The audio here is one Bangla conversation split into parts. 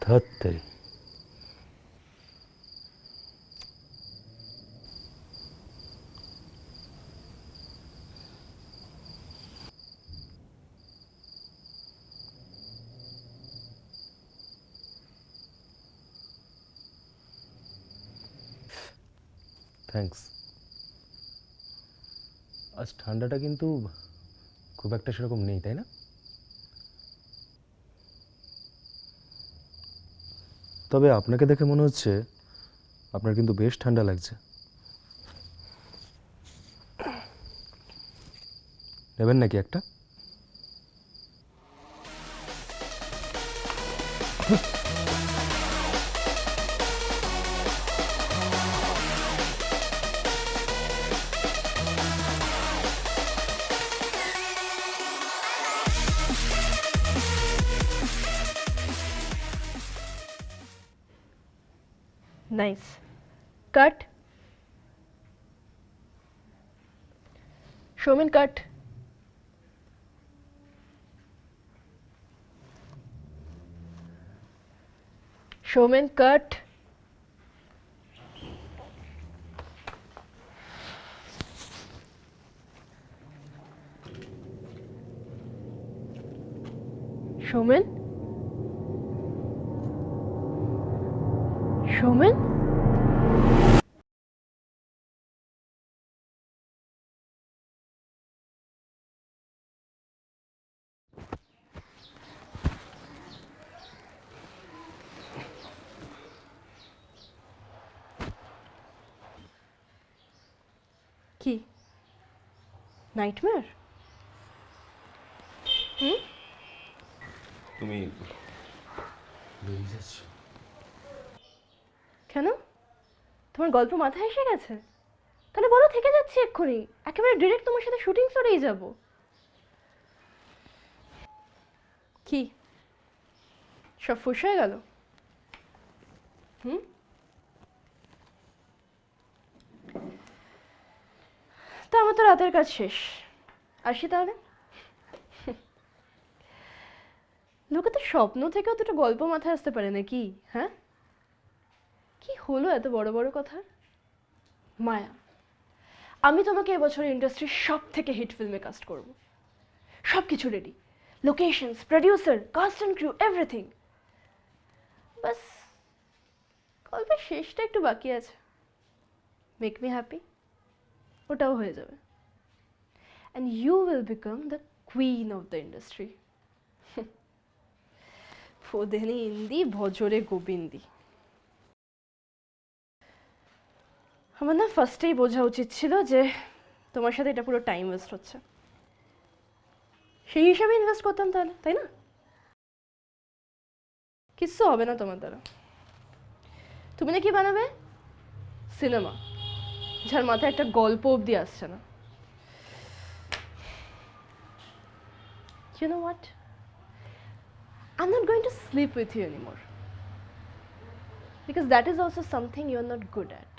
ধত্তেরি। থ্যাঙ্কস। আজ ঠান্ডাটা কিন্তু খুব একটা সেরকম নেই, তাই না? তবে আপনাকে দেখে মনে হচ্ছে আপনার কিন্তু বেশ ঠান্ডা লাগছে। নেবেন নাকি একটা? Nice. Cut. Showman, cut. Showman, cut. Showman? Showman? কি নাইটমেয়ার? তুমি বেরিয়ে যাচ্ছ? কেন? তোমার গল্প মাথায় এসে গেছে? তাহলে বলো, থেকে যাচ্ছি এক্ষুনি, একেবারে ডিরেক্ট তোমার সাথে শুটিং স্পটেই যাব। কি সব ফুস হয়ে গেল? তা আমার তো রাতের কাজ শেষ, আসি তাহলে। লোকে তো স্বপ্ন থেকেও দুটো গল্প মাথায় আসতে পারে নাকি? হ্যাঁ, কি হলো এত বড় বড় কথা? মায়া, আমি তোমাকে এবছর ইন্ডাস্ট্রির সব থেকে হিট ফিল্মে কাস্ট করব। সব কিছু ready, locations, producer, cast and crew, everything. বাস গল্পের শেষটা একটু বাকি আছে। মেক মি হ্যাপি, ওটাও হয়ে যাবে। And you will become the queen of the industry. ফোদেনি ইন্দি ভজরে গোবিন্দি। আমার না ফার্স্টেই বোঝা উচিত ছিল যে তোমার সাথে এটা পুরো টাইম ওয়েস্ট হচ্ছে। সেই হিসাবে ইনভেস্ট করতাম তাহলে, তাই না? কিচ্ছু হবে না তোমার দ্বারা। তুমি না কি বানাবে? সিনেমা, যার মাথায় একটা গল্প অবধি আসছে না। You know what? I'm not going to sleep with you anymore. Because that is also something you're not good at.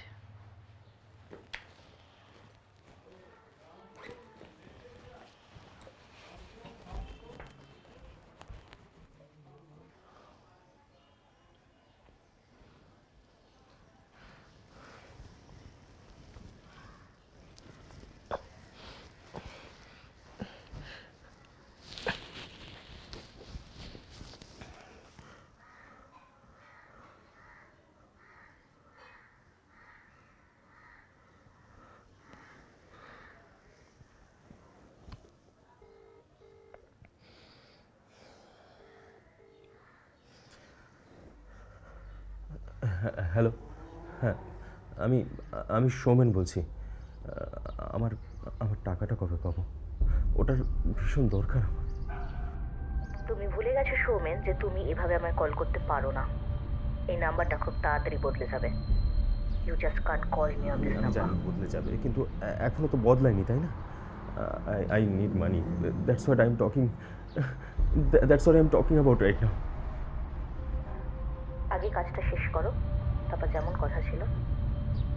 Hello. হ্যাঁ, আমি আমি সৌমেন বলছি। আমার আমার টাকাটা কবে পাবো? ওটার ভীষণ দরকার আমার। তুমি ভুলে গেছো সৌমেন যে তুমি এভাবে আমায় কল করতে পারো না। এই নাম্বারটা খুব তাড়াতাড়ি বদলে যাবে। You just can't call me on this আমি নাম্বার। জানি বদলে যাবে, কিন্তু এখনো তো বদলায়নি, তাই না? I need money, that's what I am talking, that's what I am talking about right now. আগে কাজটা শেষ করো, তারপর যেমন কথা ছিল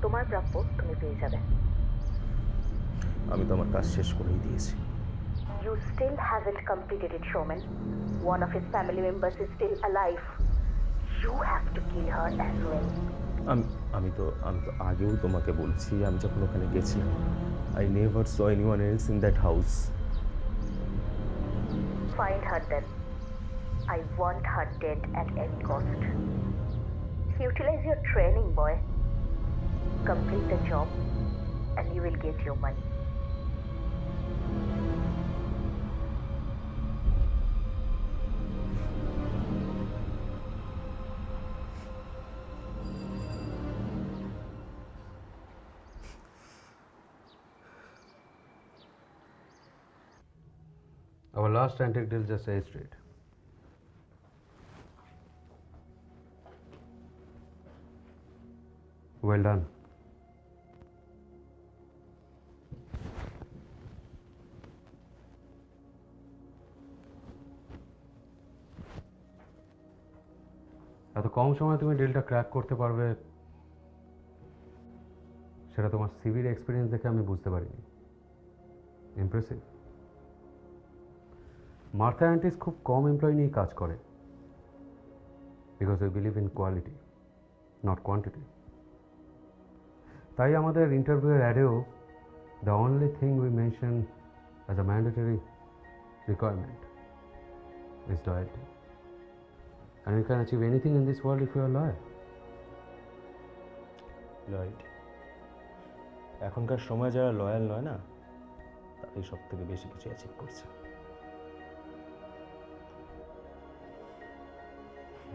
তোমার প্রাপ্য তুমি পেয়ে যাবে। আমি তো আমার কাজ শেষ করেই দিয়েছি। You still haven't completed it, Showman. One of his family members is still alive. You have to kill her as well. আমি তো আগেও তোমাকে বলছি, আমি যখন ওখানে গেছিলাম, I never saw anyone else in that house. Find her then. I want her dead at any cost. Utilize your training, boy. Complete the job and you will get your money. Our last antique deal just A straight. Well done. এত কম সময়ে তুমি ডিলটা ক্র্যাক করতে পারবে সেটা তোমার সিভির এক্সপিরিয়েন্স দেখে আমি বুঝতে পারিনি। ইমপ্রেসিভ। মার্থা অ্যান্টিস খুব কম এমপ্লয়ি নিয়ে কাজ করে, because we believe in quality not quantity. তাই আমাদের ইন্টারভিউয়ের অ্যাডেও the only thing we mention as a mandatory requirement is loyalty, and you can achieve anything in this world if you are loyal. Loyalty, এখনকার সময় যারা লয়াল নয় না, তারাই সব থেকে বেশি কিছু অ্যাচিভ করছে।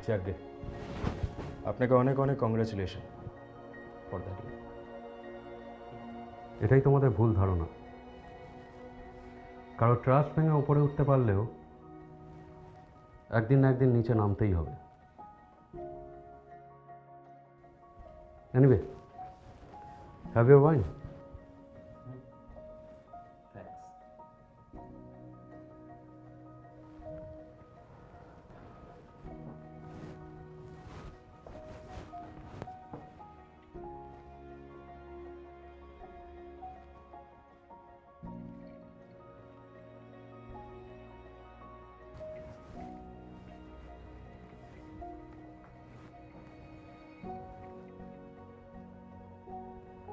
যাকে আপনাকে অনেক অনেক কংগ্রাচুলেশন ফর দ্যাট। এটাই তোমাদের ভুল ধারণা। কারো ট্রাস্ট ভেঙে উপরে উঠতে পারলেও একদিন না একদিন নিচে নামতেই হবে। Anyway, have your wine.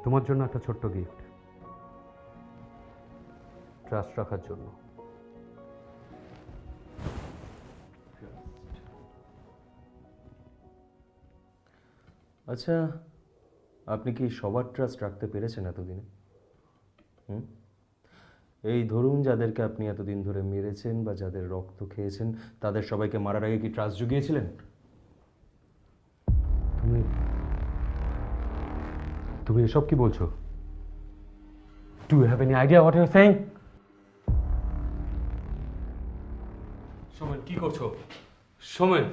তোমার জন্য একটা ছোট্ট গিফট, ট্রাস্ট রাখার জন্য। আচ্ছা, আপনি কি সবার ট্রাস্ট রাখতে পেরেছেন এতদিনে? এই ধরুন, যাদেরকে আপনি এতদিন ধরে মেরেছেন বা যাদের রক্ত খেয়েছেন, তাদের সবাইকে মারার আগে কি ট্রাস্ট জুগিয়েছিলেন? তুমি এসব কি বলছো? Do you have any idea what you are saying? Somen, কি করছো? সোমেন,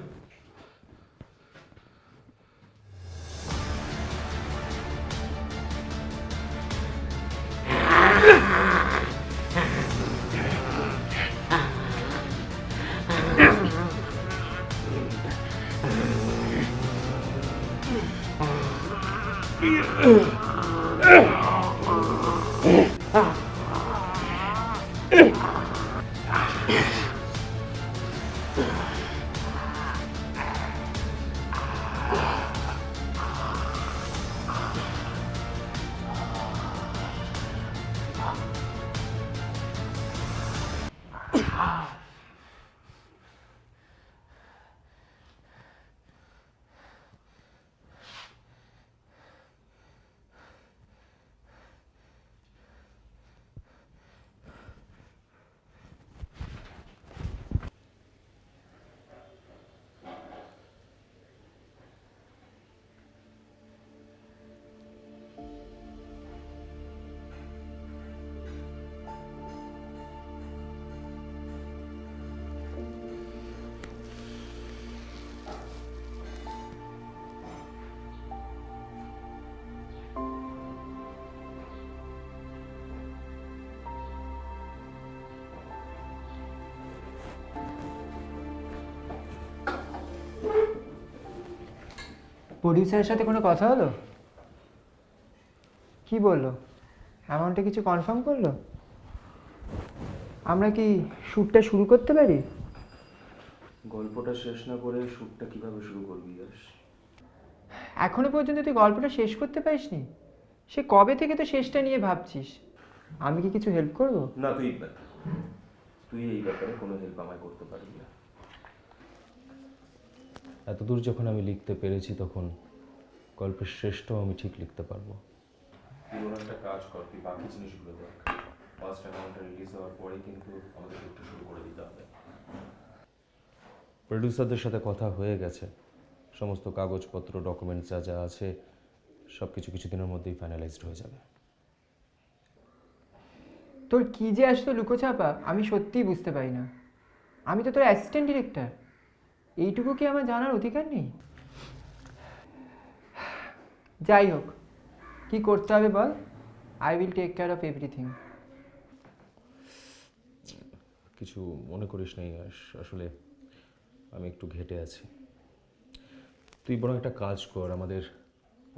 প্রডিউসারের সাথে কোনো কথা হলো? কি বললো? অ্যামাউন্টে কিছু কনফার্ম করলো? আমরা কি শ্যুটটা শুরু করতে পারি? গল্পটা শেষ না করে শ্যুটটা কিভাবে শুরু করবি ইয়াশ? এখনো পর্যন্ত তুই গল্পটা শেষ করতে পারিসনি? সে কবে থেকে তো শেষটা নিয়ে ভাবছিস? আমি কি কিছু হেল্প করবো? না, তুই এই ব্যাপারে কোনো হেল্প আমায় করতে পারবি না। এতদূর যখন আমি লিখতে পেরেছি তখন গল্পের শেষটাও আমি ঠিক লিখতে পারবো। তুই ওর একটা কাজ কর, তুই বাকি জিনিসগুলো দেখ। ফার্স্ট অ্যাকাউন্টটা রিলিজ হওয়ার পরেই কিন্তু আমাদের শুটটা শুরু করে দিতে হবে। প্রডিউসারদের সাথে কথা হয়ে গেছে, সমস্ত কাগজপত্র ডকুমেন্টস যা যা আছে সব কিছু কিছুদিনের মধ্যেই ফাইনালাইজড হয়ে যাবে। তোর কি যে আসতো লুকোচাপা আমি সত্যিই বুঝতে পারি না। আমি তো তোর অ্যাসিস্ট্যান্ট ডিরেক্টর, এইটুকু কি আমার জানার অধিকার নেই? যাই হোক, কি করতে হবে বল, I will take care of everything. কিছু মনে করিস না ইয়াশ, আসলে আমি একটু ঘেটে আছি। তুই বরং একটা কাজ কর, আমাদের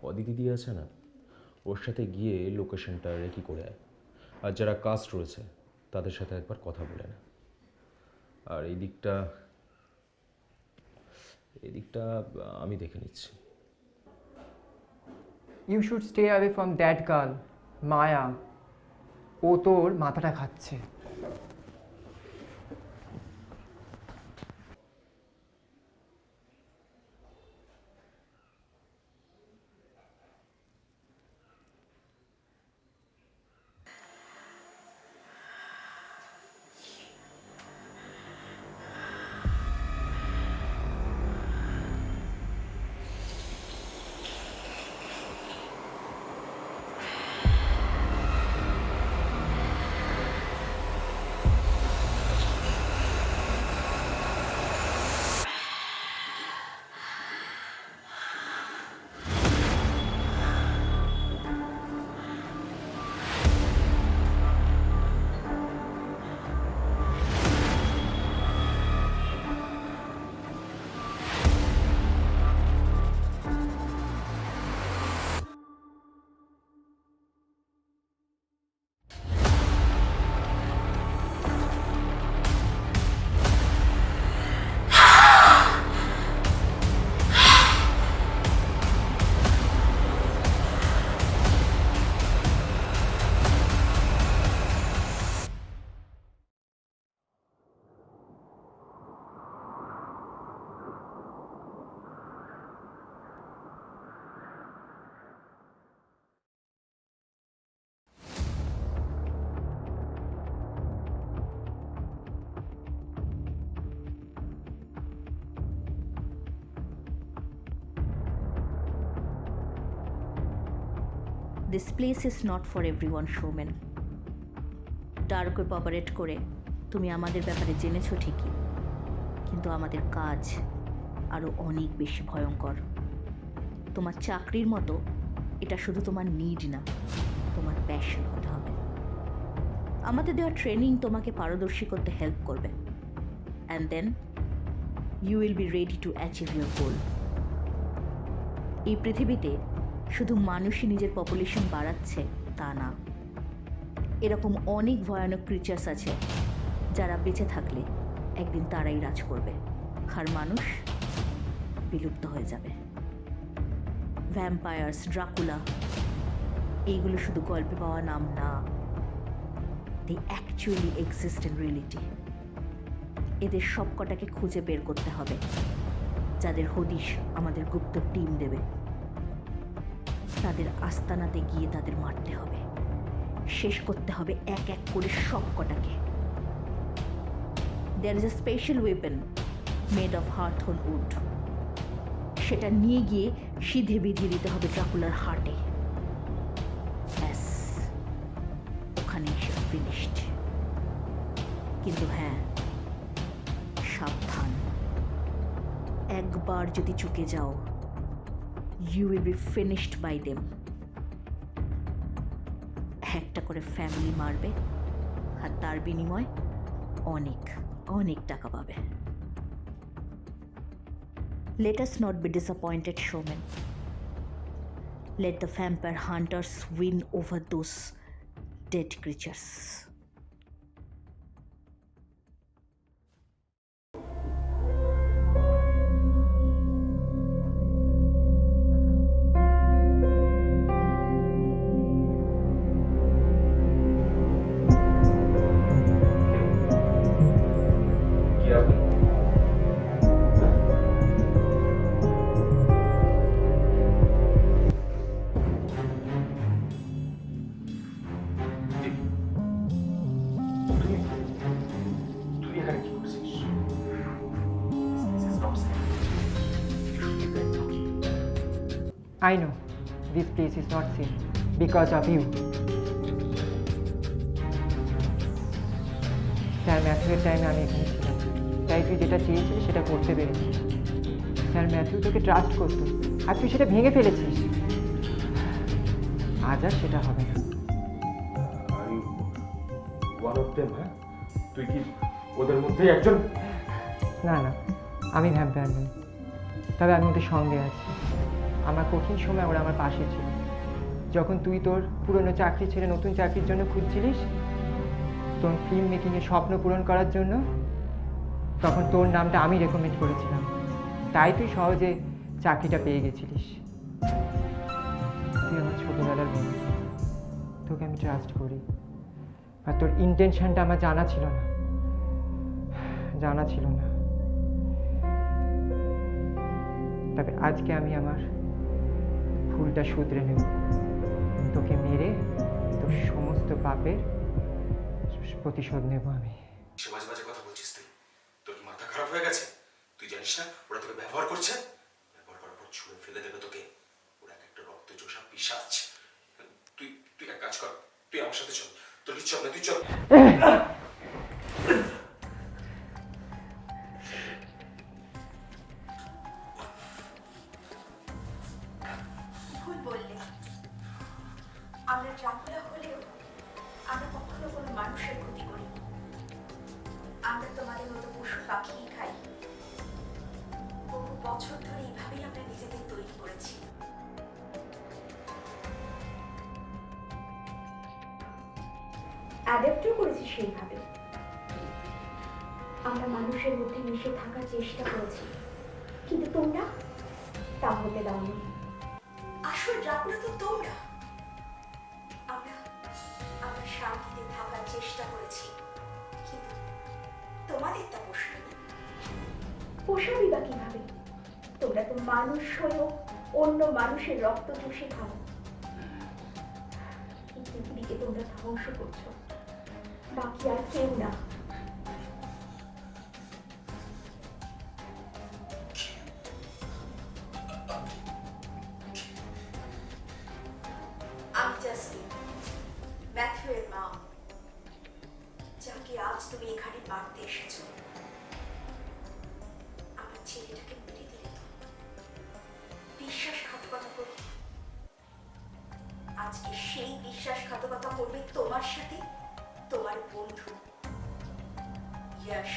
অদিতি দি আছে না, ওর সাথে গিয়ে লোকেশনটা রেকি করে আয়। আর যারা কাস্ট রয়েছে তাদের সাথে একবার কথা বলে না। আর এই দিকটা আমি দেখে নিচ্ছি। You should stay away from that girl Maya. ও তোর মাথাটা খাচ্ছে। This place is not for everyone, Showman. Dark web operate করে তুমি আমাদের ব্যাপারে জেনেছো ঠিকই, কিন্তু আমাদের কাজ আরও অনেক বেশি ভয়ঙ্কর। তোমার চাকরির মতো এটা শুধু তোমার নিড না, তোমার প্যাশন হতে হবে। আমাদের দেওয়া ট্রেনিং তোমাকে পারদর্শী করতে হেল্প করবে, and then you will be ready to achieve your goal. এই পৃথিবীতে শুধু মানুষই নিজের পপুলেশন বাড়াচ্ছে তা না, এরকম অনেক ভয়ানক ক্রিচার্স আছে যারা বেঁচে থাকলে একদিন তারাই রাজ করবে, আর মানুষ বিলুপ্ত হয়ে যাবে। ভ্যাম্পায়ার্স, ড্রাকুলা, এইগুলো শুধু গল্পে পাওয়া নাম না, they actually exist in reality. এদের সবকটাকে খুঁজে বের করতে হবে, যাদের হদিশ আমাদের গুপ্ত টিম দেবে। তাদের আস্তানাতে গিয়ে তাদের মারতে হবে, শেষ করতে হবে এক এক করে সবকটাকে। There is a special weapon made of হার্থন উড, সেটা নিয়ে গিয়ে সিধে বিধিয়ে দিতে হবে ড্রাকুলার হার্টে। ব্যাস, ওখানেই সে ফিনিশড। কিন্তু হ্যাঁ, সাবধান, একবার যদি চুকে যাও, you will be finished by them. একটা করে ফ্যামিলি মারবে, আর তার বিনিময়ে অনেক অনেক টাকা পাবে। Let us not be disappointed, Showman. Let the vampire hunters win over those dead creatures. I know this place is not safe because of you. Sir ম্যাথিউর টাইমে আমি এখানে ছিলাম, তাই তুই যেটা চেয়েছিলি সেটা করতে পেরেছিস। স্যার ম্যাথিউ তোকে ট্রাস্ট করতো, আর তুই সেটা ভেঙে ফেলেছিস। আজ আর সেটা হবে না। ওয়ান অফ দেম, হ্যাঁ? তুই কি ওদের মধ্যে একজন? না না, আমি ভ্যাম্পায়ার নই, তবে আমি ওদের সঙ্গে আছি। আমার কঠিন সময় ওরা আমার পাশে ছিল। যখন তুই তোর পুরনো চাকরি ছেড়ে নতুন চাকরির জন্য খুঁজছিলিস, তোর ফিল্ম মেকিংয়ের স্বপ্ন পূরণ করার জন্য, তখন তোর নামটা আমি রেকমেন্ড করেছিলাম, তাই তুই সহজে চাকরিটা পেয়ে গেছিলিস। তুই আমার ছোটোবেলার বন্ধু, তোকে আমি ট্রাস্ট করি। আর তোর ইন্টেনশনটা আমার জানা ছিল না। তবে আজকে আমি আমার ভুলটা শুধরে নেব। তোকে মেরে তোর সমস্ত পাপের প্রতিশোধ নেব আমি। সে বাজে বাজে কথা বলছিস তুই। তোর কি মাথা খারাপ হয়ে গেছে? তুই জানিস না ওরা তোকে ব্যবহার করছে? ব্যবহার করার পর ছুঁড়ে ফেলে দেবে তোকে। ওরা একটা রক্ত চোষা পিশাচ। তুই তুই এক কাজ কর, তুই আমার সাথে চল। তোর কিচ্ছু হবে না, তুই চল। ভুল বললে। আমরা ড্রাকুলা হলেও আমরা কখনো কোনো মানুষের ক্ষতি করি। আমরা তোমাদের মতো পশু পাখিই খাই। বহু বছর ধরে এইভাবেই আমরা নিজেদের তৈরি করেছি। অ্যাডাপ্টও করেছি সেইভাবে। আমরা মানুষের মধ্যে মিশে থাকার চেষ্টা করেছি, কিন্তু তোমরা তা হতে দাওনি। আসল ড্রাকুলা তো তোমরা। আমরা আমরা শান্তিতে থাকার চেষ্টা করেছি, কিন্তু তোমাদের তা পোষায়নি। পোষাবি বা কিভাবে? তোমরা তো মানুষ হয়েও অন্য মানুষের রক্ত চুষে খাও। এই পৃথিবীকে তোমরা ধ্বংস করছো, বাকি আর কেউ না। আমি জাসমিন, ম্যাথিউয়ের মা, যাকে আজ তুমি এখানে মারতে এসেছো। আমার ছেলেটাকে মেরে দিলে তো বিশ্বাসঘাতকতা করে। আজকে সেই বিশ্বাসঘাতকতা করবে তোমার সাথে তোমার বন্ধু যশ।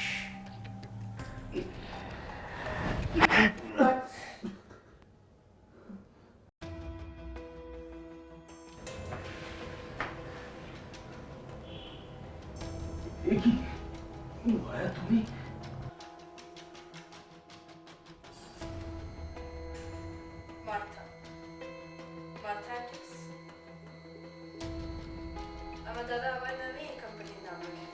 মায়া, তুমি? মার্থা, মার্থা অ্যান্টিস। আমার দাদা আমার নামে এই কোম্পানির নাম রাখে।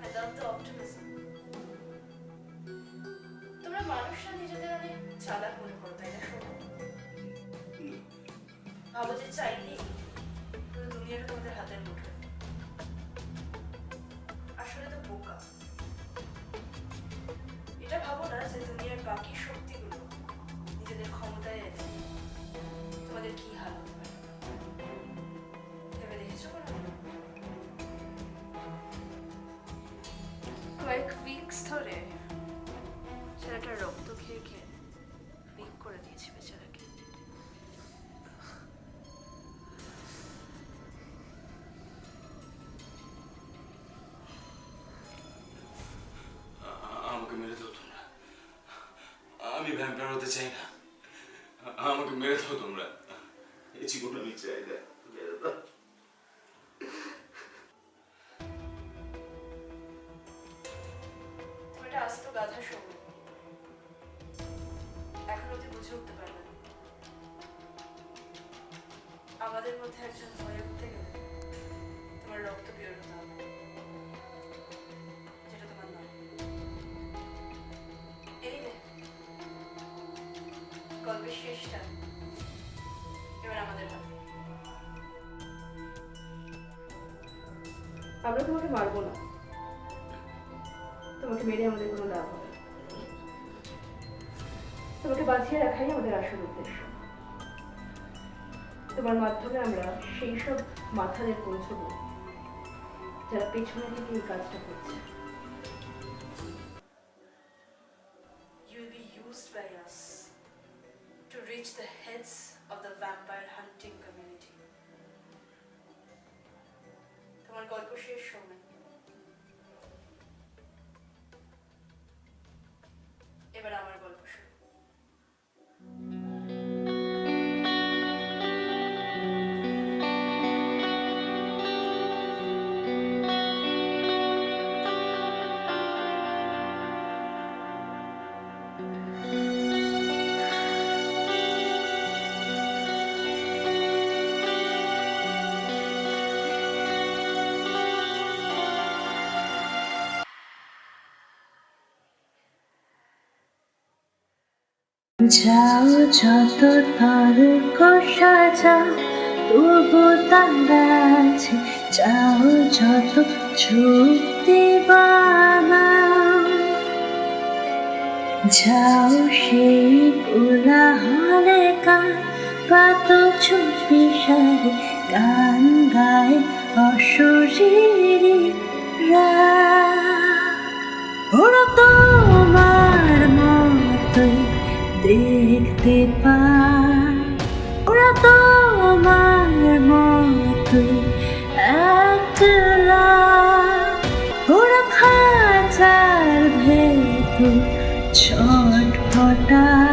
I love the optimism. তোমরা মানুষরা নিজেদের অনেক চালাক মনে করো, তাই না? শোনো, ভাবো যে চাইলেই পুরো দুনিয়াটা তোমাদের হাতের মুঠোয়। আসলে তো বোকা। এটা ভাবো না যে দুনিয়ার বাকি শক্তিগুলো নিজেদের ক্ষমতায় এনে তোমাদের কি হাল হতে পারে। ভেবে দেখেছো কোনো? কয়েক উইকস ধরে ছেলেটার রক্ত খেয়ে খেয়ে উইক করে দিয়েছি বেচারাকে। আমাকে মেরে দাও তোমরা। আমি ভ্যাম্পায়ার হতে চাই না। আমাকে মেরে দাও তোমরা। এই জীবন আমি চাই না। মেরে দাও। তুমি একটা আস্ত গাধা সবুজ, এখন অব্দি বুঝে উঠতে পারবে না। আমাদের মধ্যে একজন হয়ে উঠতে গেলে তোমার রক্ত বের হতে হবে, যেটা তোমার নয়। এনিওয়ে, গল্পের শেষটা এবার আমাদের হাতে। আমরা তোমাকে মারবো না, তোমাকে মেরে আমাদের কোনো লাভ হবে না। তোমাকে বাঁচিয়ে রাখাই আমাদের আসল উদ্দেশ্য। তোমার মাধ্যমে আমরা সেই সব মাথাদের পৌঁছবো যারা পেছনে থেকে এই কাজটা করছে। You will be used by us to reach the heads of the vampire hunting community. তোমার গল্প শেষ সময়, এবার আমার গল্প শুরু। যাও যত তর্ক সাজাও তবু তারা আছে, যাও যত যুক্তি বানাও, যাও সেই কোলাহলে গান পাত চুপি সারে গান গায় অশরীরী ওরা তোমার মতোই দেখতে পায়, ওরা তোমার মতোই একলা, ওরা খাঁচার ভেতর ছটফটায়।